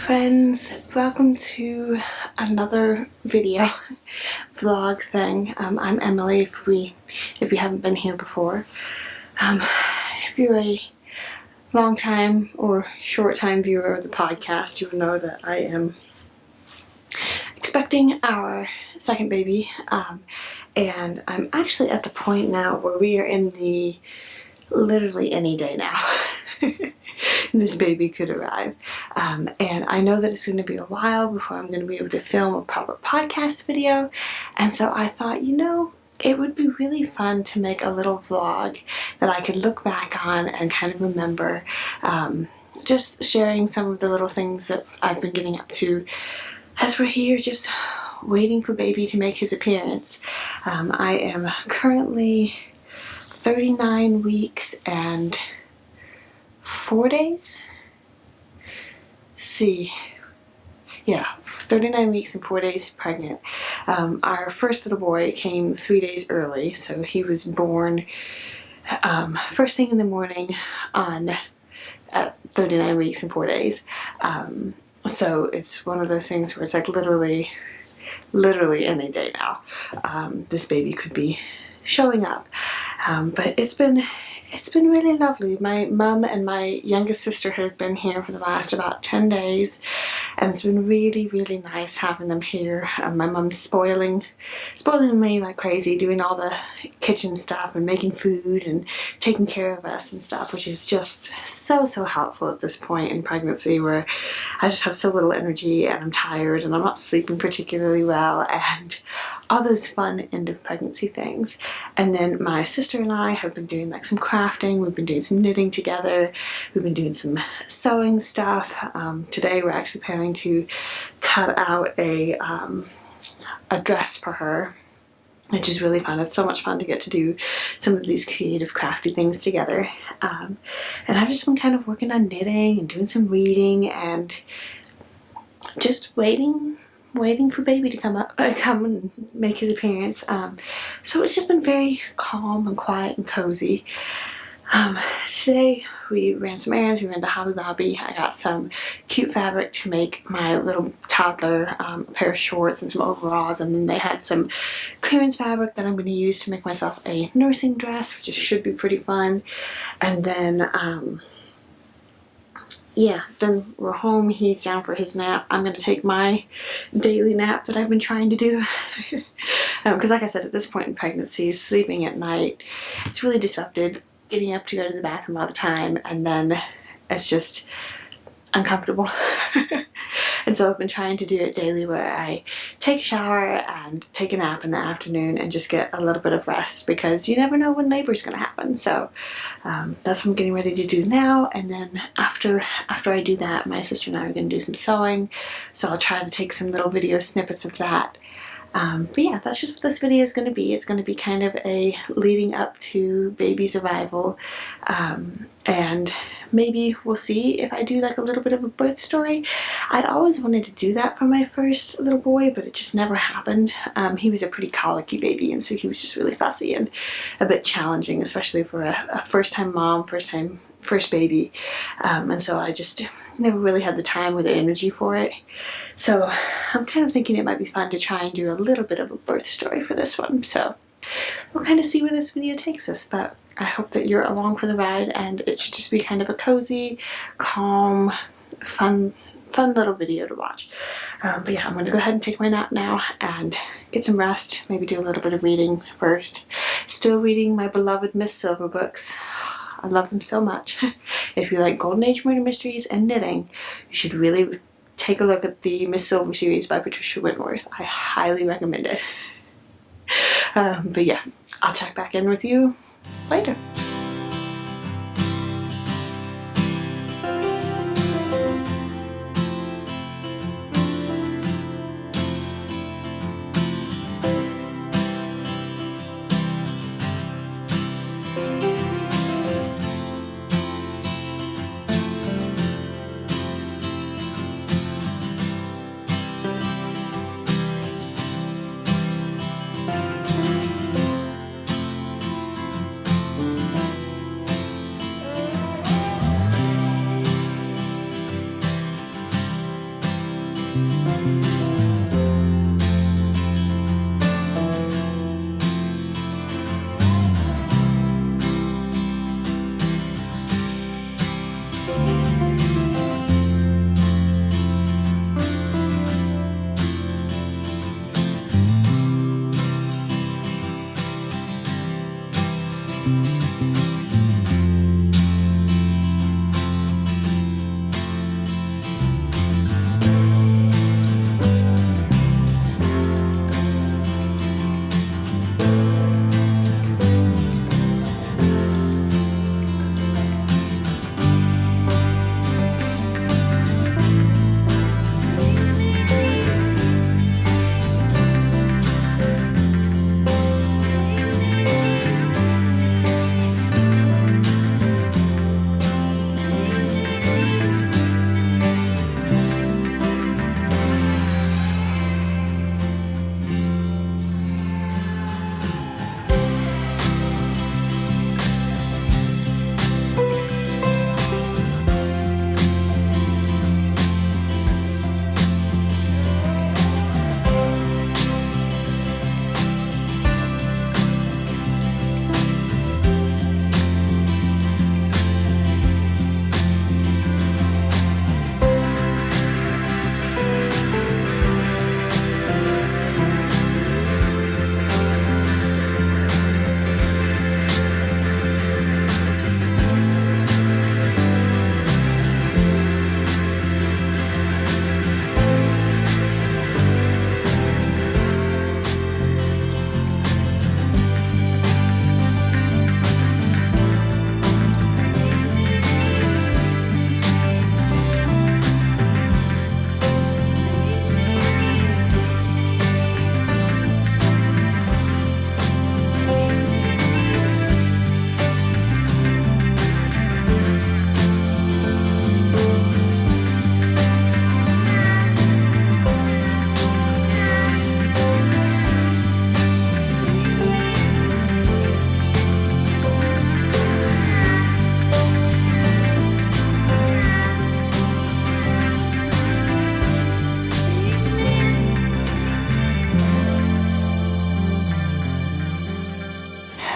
friends, welcome to another video vlog thing. I'm Emily if you haven't been here before. If you're a long time or short time viewer of the podcast, you will know that I am expecting our second baby, and I'm actually at the point now where we are in the literally any day now. This baby could arrive, and I know that it's going to be a while before I'm going to be able to film a proper podcast video, and so I thought, it would be really fun to make a little vlog that I could look back on and kind of remember, just sharing some of the little things that I've been getting up to as we're here just waiting for baby to make his appearance. I am currently 39 weeks and 4 days? 39 weeks and 4 days pregnant. Our first little boy came 3 days early, so he was born first thing in the morning at 39 weeks and 4 days. So it's one of those things where it's like literally any day now. This baby could be showing up. But it's been really lovely. My mum and my youngest sister have been here for the last about 10 days, and it's been really, really nice having them here. My mum's spoiling me like crazy, doing all the kitchen stuff and making food and taking care of us and stuff, which is just so helpful at this point in pregnancy where I just have so little energy and I'm tired and I'm not sleeping particularly well and all those fun end of pregnancy things. And then my sister and I have been doing like some crafting, we've been doing some knitting together, we've been doing some sewing stuff. Today we're actually planning to cut out a dress for her, which is really fun. It's so much fun to get to do some of these creative crafty things together. And I've just been kind of working on knitting and doing some reading and just waiting for baby to come and make his appearance. So it's just been very calm and quiet and cozy. Today we ran some errands. We went to Hobby Lobby. I got some cute fabric to make my little toddler a pair of shorts and some overalls, and then they had some clearance fabric that I'm going to use to make myself a nursing dress, which should be pretty fun. And then then we're home. He's down for his nap. I'm going to take my daily nap that I've been trying to do. Because like I said, at this point in pregnancy, sleeping at night, it's really disrupted. Getting up to go to the bathroom all the time, and then it's just uncomfortable. And so I've been trying to do it daily where I take a shower and take a nap in the afternoon and just get a little bit of rest, because you never know when labor is going to happen. So that's what I'm getting ready to do now. And then after I do that, my sister and I are going to do some sewing, so I'll try to take some little video snippets of that. But yeah, that's just what this video is going to be. It's going to be kind of a leading up to baby's arrival, and maybe we'll see if I do like a little bit of a birth story. I'd always wanted to do that for my first little boy, but it just never happened. He was a pretty colicky baby, and so he was just really fussy and a bit challenging, especially for a first-time mom, first baby. And so I just never really had the time or the energy for it. So I'm kind of thinking it might be fun to try and do a little bit of a birth story for this one. So we'll kind of see where this video takes us, but I hope that you're along for the ride, and it should just be kind of a cozy, calm, fun little video to watch. But yeah, I'm going to go ahead and take my nap now and get some rest, maybe do a little bit of reading first. Still reading my beloved Miss Silver books. I love them so much. If you like Golden Age murder mysteries and knitting, you should really take a look at the Miss Silver series by Patricia Wentworth. I highly recommend it. But yeah, I'll check back in with you later.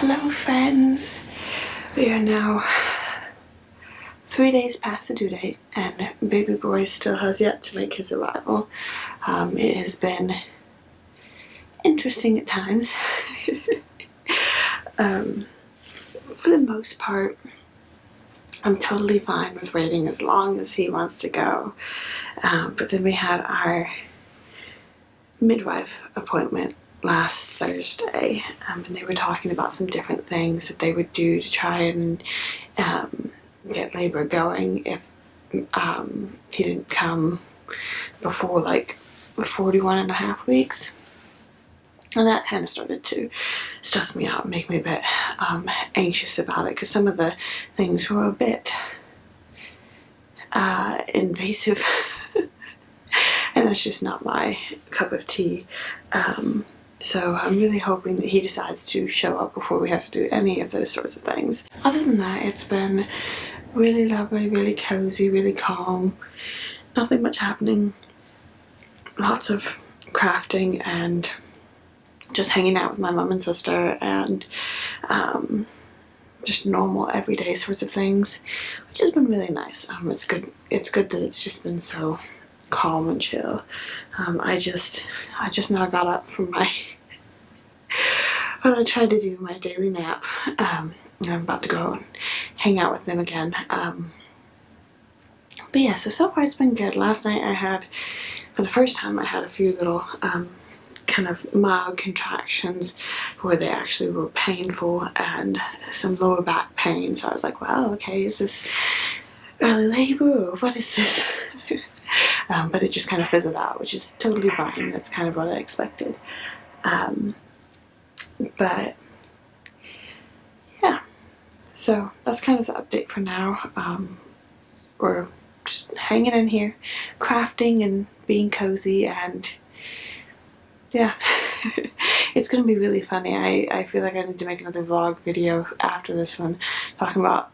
Hello friends! We are now 3 days past the due date and baby boy still has yet to make his arrival. It has been interesting at times. For the most part, I'm totally fine with waiting as long as he wants to go. But then we had our midwife appointment last Thursday, and they were talking about some different things that they would do to try and get labor going if he didn't come before like 41.5 weeks. And that kind of started to stress me out and make me a bit anxious about it, because some of the things were a bit invasive and that's just not my cup of tea. So I'm really hoping that he decides to show up before we have to do any of those sorts of things. Other than that, it's been really lovely, really cozy, really calm. Nothing much happening. Lots of crafting and just hanging out with my mum and sister and just normal everyday sorts of things, which has been really nice. It's good that it's just been so calm and chill. I just now got up from my when I tried to do my daily nap. I'm about to go and hang out with them again. But yeah, so far it's been good. Last night I had, for the first time, I had a few little kind of mild contractions where they actually were painful and some lower back pain. So I was like, well, okay, is this early labor or what is this? But it just kind of fizzled out, which is totally fine. That's kind of what I expected. But yeah, so that's kind of the update for now. We're just hanging in here, crafting and being cozy, and yeah, it's gonna be really funny. I feel like I need to make another vlog video after this one, talking about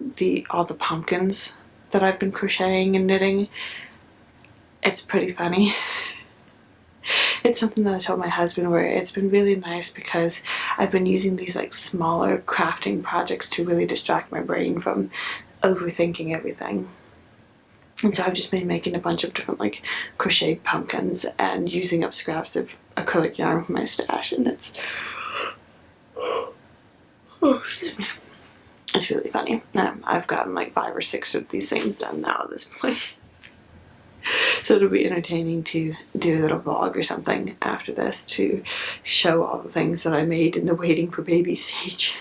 all the pumpkins that I've been crocheting and knitting. It's pretty funny. It's something that I told my husband, where it's been really nice because I've been using these like smaller crafting projects to really distract my brain from overthinking everything. And so I've just been making a bunch of different like crocheted pumpkins and using up scraps of acrylic yarn from my stash, and it's, oh, excuse me. It's really funny. I've gotten like 5 or 6 of these things done now at this point. So it'll be entertaining to do a little vlog or something after this to show all the things that I made in the waiting for baby stage.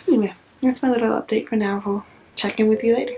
Anyway, that's my little update for now. We'll check in with you later.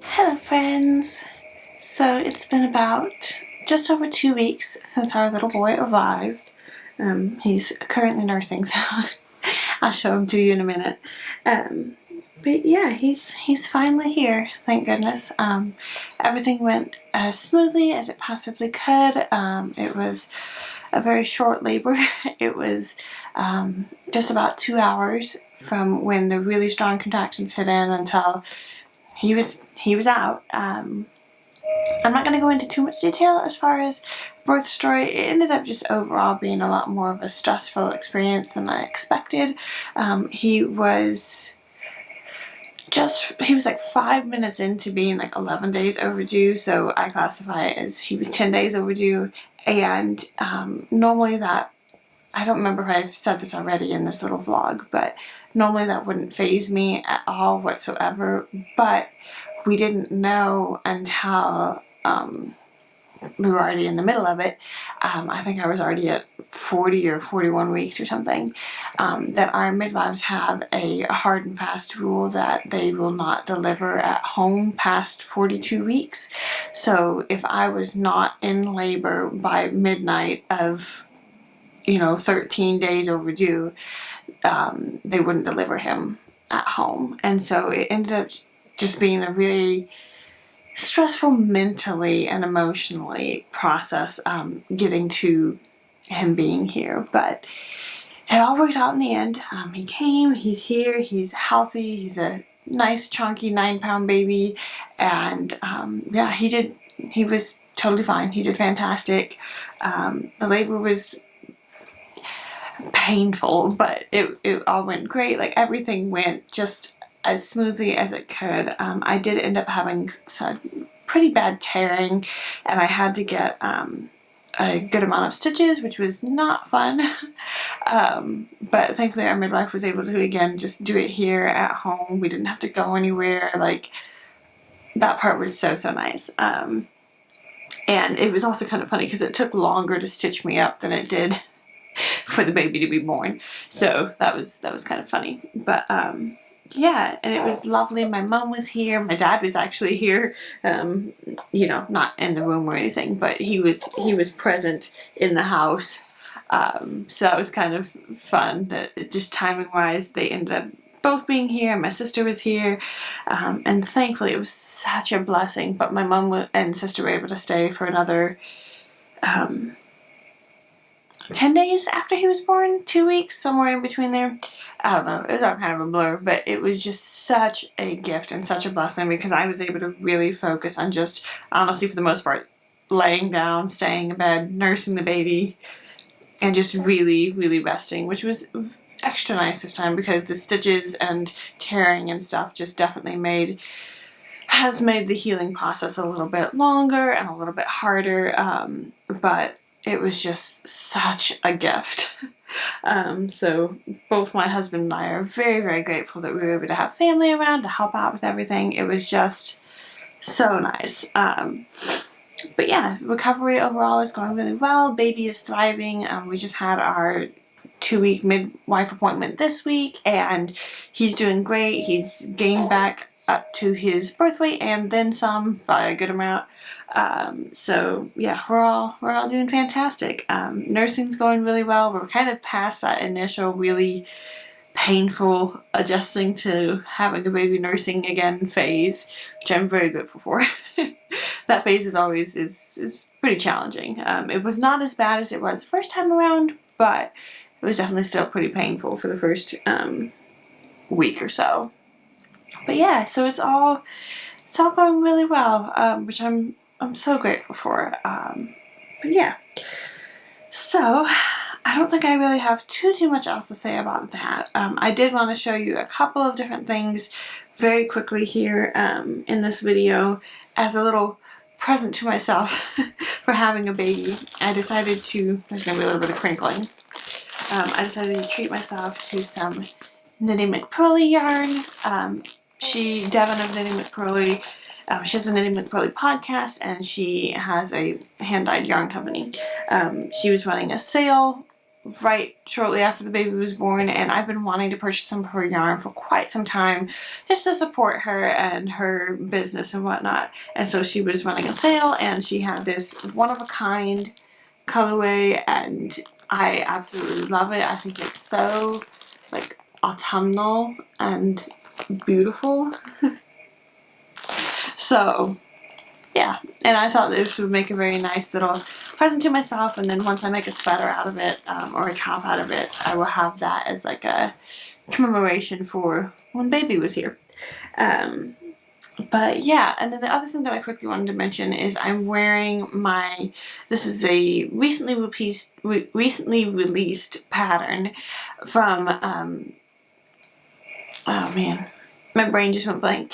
Hello friends! So it's been about just over 2 weeks since our little boy arrived. He's currently nursing, so I'll show him to you in a minute. But yeah, he's finally here, thank goodness. Everything went as smoothly as it possibly could. It was a very short labor. It was just about 2 hours from when the really strong contractions hit in until he was out. I'm not going to go into too much detail as far as birth story. It ended up just overall being a lot more of a stressful experience than I expected. He was like 5 minutes into being like 11 days overdue, so I classify it as he was 10 days overdue. And normally that, I don't remember if I've said this already in this little vlog, but normally that wouldn't faze me at all whatsoever, but we didn't know until we were already in the middle of it. I think I was already at 40 or 41 weeks or something, that our midwives have a hard and fast rule that they will not deliver at home past 42 weeks. So if I was not in labor by midnight of 13 days overdue, they wouldn't deliver him at home. And so it ended up just being a really stressful mentally and emotionally process, getting to him being here. But it all worked out in the end. He came, he's here, he's healthy, he's a nice chunky 9-pound baby, and yeah, he was totally fine. He did fantastic. The labor was painful, but it all went great. Like, everything went just as smoothly as it could. I did end up having some pretty bad tearing, and I had to get a good amount of stitches, which was not fun. But thankfully our midwife was able to, again, just do it here at home. We didn't have to go anywhere. Like, that part was so nice. And it was also kind of funny because it took longer to stitch me up than it did for the baby to be born. So that was kind of funny. But yeah, and it was lovely. My mom was here. My dad was actually here. Not in the room or anything, but he was present in the house. So that was kind of fun. That just timing wise, they ended up both being here. My sister was here, and thankfully it was such a blessing. But my mom and sister were able to stay for another 10 days after he was born, 2 weeks, somewhere in between there. I don't know, it was all kind of a blur, but it was just such a gift and such a blessing because I was able to really focus on just, honestly, for the most part, laying down, staying in bed, nursing the baby, and just really, really resting, which was extra nice this time because the stitches and tearing and stuff just definitely has made the healing process a little bit longer and a little bit harder, but it was just such a gift. So both my husband and I are very, very grateful that we were able to have family around to help out with everything. It was just so nice. But yeah, recovery overall is going really well. Baby is thriving. We just had our 2-week midwife appointment this week, and he's doing great. He's gained back up to his birth weight and then some by a good amount. So yeah, we're all doing fantastic. Nursing's going really well. We're kind of past that initial really painful adjusting to having a baby nursing again phase, which I'm very grateful for. That phase is pretty challenging. It was not as bad as it was the first time around, but it was definitely still pretty painful for the first week or so. But yeah, so it's all going really well, which I'm so grateful for. But yeah, so I don't think I really have too much else to say about that. I did want to show you a couple of different things very quickly here in this video as a little present to myself for having a baby. I decided to, there's going to be a little bit of crinkling. I decided to treat myself to some Knitting McPurley yarn. Devin of Knitting McPurley, she has a Knitting McPurley podcast, and she has a hand-dyed yarn company. She was running a sale right shortly after the baby was born, and I've been wanting to purchase some of her yarn for quite some time just to support her and her business and whatnot. And so she was running a sale, and she had this one-of-a-kind colorway, and I absolutely love it. I think it's so like autumnal and beautiful. So yeah, and I thought this would make a very nice little present to myself, and then once I make a sweater out of it, or a top out of it, I will have that as like a commemoration for when baby was here. But yeah, and then the other thing that I quickly wanted to mention is I'm wearing this is a recently released pattern from, oh man, my brain just went blank.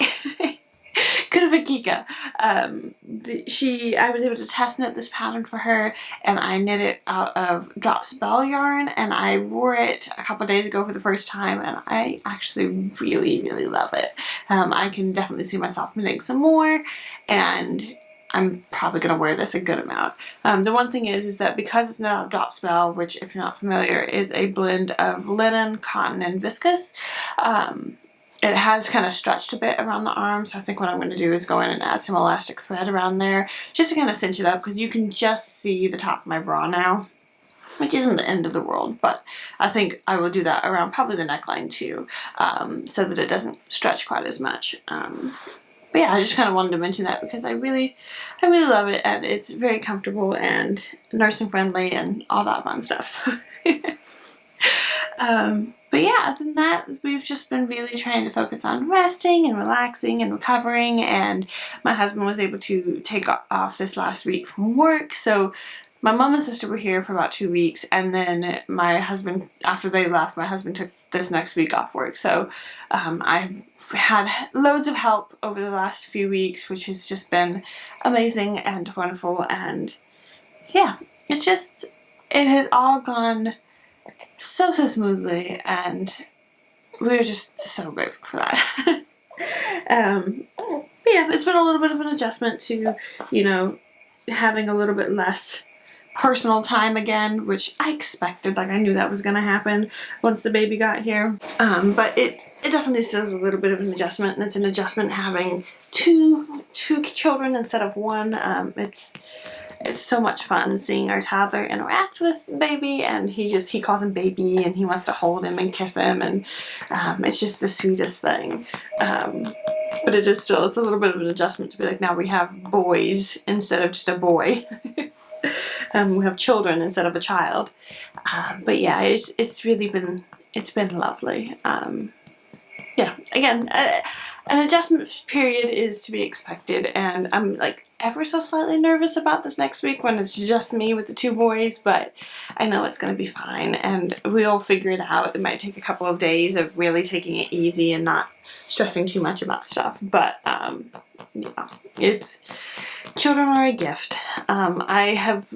Kika. I was able to test knit this pattern for her, and I knit it out of Drops Bell yarn, and I wore it a couple days ago for the first time, and I actually really, really love it. I can definitely see myself knitting some more, and I'm probably going to wear this a good amount. The one thing is that because it's not Drops Bell, which if you're not familiar is a blend of linen, cotton, and viscose, it has kind of stretched a bit around the arm, so I think what I'm going to do is go in and add some elastic thread around there just to kind of cinch it up, because you can just see the top of my bra now, which isn't the end of the world, but I think I will do that around probably the neckline too, so that it doesn't stretch quite as much. But yeah, I just kind of wanted to mention that because I really love it, and it's very comfortable and nursing friendly and all that fun stuff. So. But yeah, other than that, we've just been really trying to focus on resting and relaxing and recovering, and my husband was able to take off this last week from work, so my mom and sister were here for about 2 weeks, and then my husband, after they left, my husband took this next week off work, so I've had loads of help over the last few weeks, which has just been amazing and wonderful, and yeah, it has all gone so smoothly, and we're just so grateful for that. But yeah, it's been a little bit of an adjustment to, having a little bit less personal time again, which I expected. Like, I knew that was going to happen once the baby got here. But it definitely still is a little bit of an adjustment, and it's an adjustment having two children instead of one. It's it's so much fun seeing our toddler interact with baby, and he calls him baby, and he wants to hold him and kiss him, and it's just the sweetest thing. But it's a little bit of an adjustment to be like, now we have boys instead of just a boy. We have children instead of a child. But yeah, it's really been lovely. Yeah, again, an adjustment period is to be expected, and I'm like ever so slightly nervous about this next week when it's just me with the 2 boys, but I know it's going to be fine, and we'll figure it out. It might take a couple of days of really taking it easy and not stressing too much about stuff, but yeah, children are a gift. I've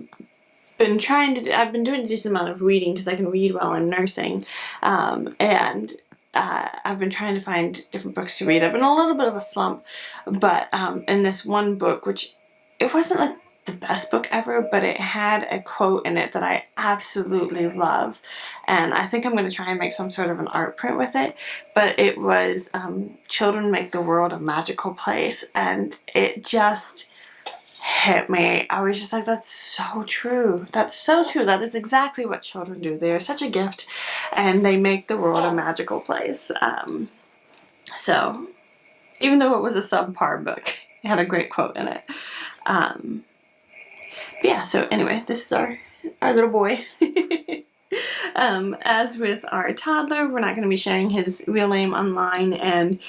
been doing a decent amount of reading because I can read while I'm nursing, and I've been trying to find different books to read. I've been in a little bit of a slump, but in this one book, which it wasn't like the best book ever, but it had a quote in it that I absolutely love, and I think I'm going to try and make some sort of an art print with it. But it was, children make the world a magical place, and it just hit me. I was just like, that's so true. That's so true. That is exactly what children do. They are such a gift, and they make the world a magical place. So even though it was a subpar book, it had a great quote in it. Yeah, so anyway, this is our little boy. As with our toddler, we're not going to be sharing his real name online, and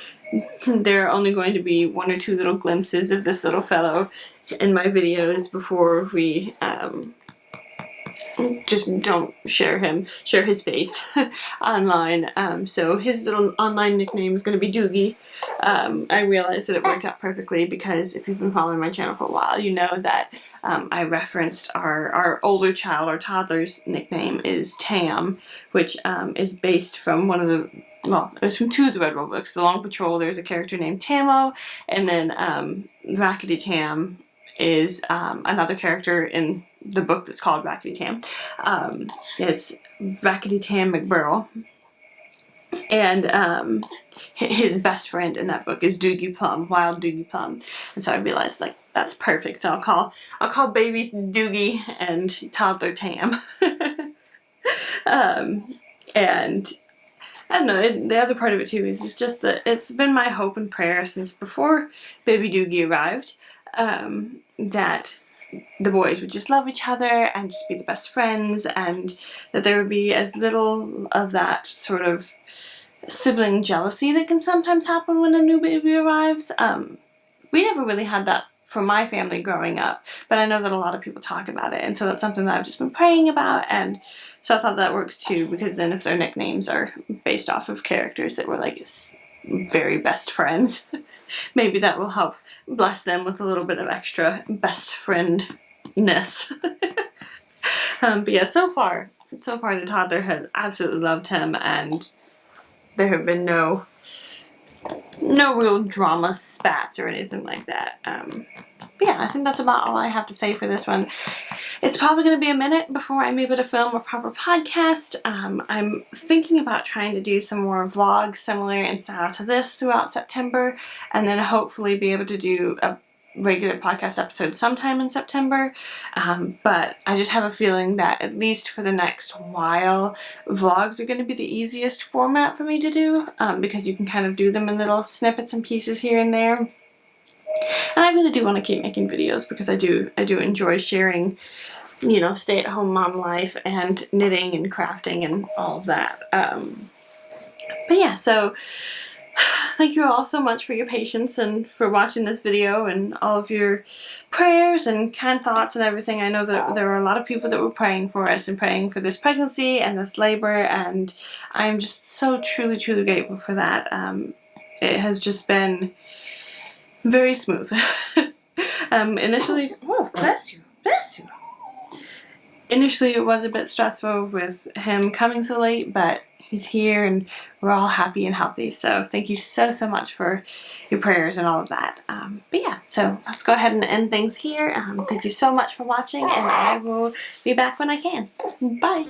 there are only going to be 1 or 2 little glimpses of this little fellow in my videos before we just don't share his face online. So his little online nickname is going to be Doogie. I realized that it worked out perfectly because if you've been following my channel for a while, you know that I referenced our older child, our toddler's nickname is Tam, which is based from one of the, well, it was from 2 of the Red Roll books. The Long Patrol, there's a character named Tamo, and then Rackety Tam is another character in the book that's called Rackety Tam. It's Rackety Tam McBurl. And his best friend in that book is Doogie Plum, Wild Doogie Plum. And so I realized, like, that's perfect. I'll call baby Doogie and toddler Tam. And I don't know, the other part of it too is just that it's been my hope and prayer since before baby Doogie arrived, that the boys would just love each other and just be the best friends, and that there would be as little of that sort of sibling jealousy that can sometimes happen when a new baby arrives. We never really had that from my family growing up, but I know that a lot of people talk about it, and so that's something that I've just been praying about, and so I thought that works too, because then if their nicknames are based off of characters that were like very best friends, maybe that will help bless them with a little bit of extra best friendness. But yeah, so far the toddler has absolutely loved him, and there have been no real drama spats or anything like that. But yeah, I think that's about all I have to say for this one. It's probably going to be a minute before I'm able to film a proper podcast. I'm thinking about trying to do some more vlogs similar in style to this throughout September, and then hopefully be able to do a regular podcast episode sometime in September. But I just have a feeling that at least for the next while, vlogs are going to be the easiest format for me to do, because you can kind of do them in little snippets and pieces here and there. And I really do want to keep making videos because I do enjoy sharing, you know, stay-at-home mom life and knitting and crafting and all of that. But yeah, so thank you all so much for your patience and for watching this video and all of your prayers and kind thoughts and everything. I know that there were a lot of people that were praying for us and praying for this pregnancy and this labor, and I'm just so truly grateful for that. It has just been very smooth. Initially, oh, bless you. Initially it was a bit stressful with him coming so late, but he's here and we're all happy and healthy. So thank you so much for your prayers and all of that. But yeah, so let's go ahead and end things here. Thank you so much for watching, and I will be back when I can. Bye.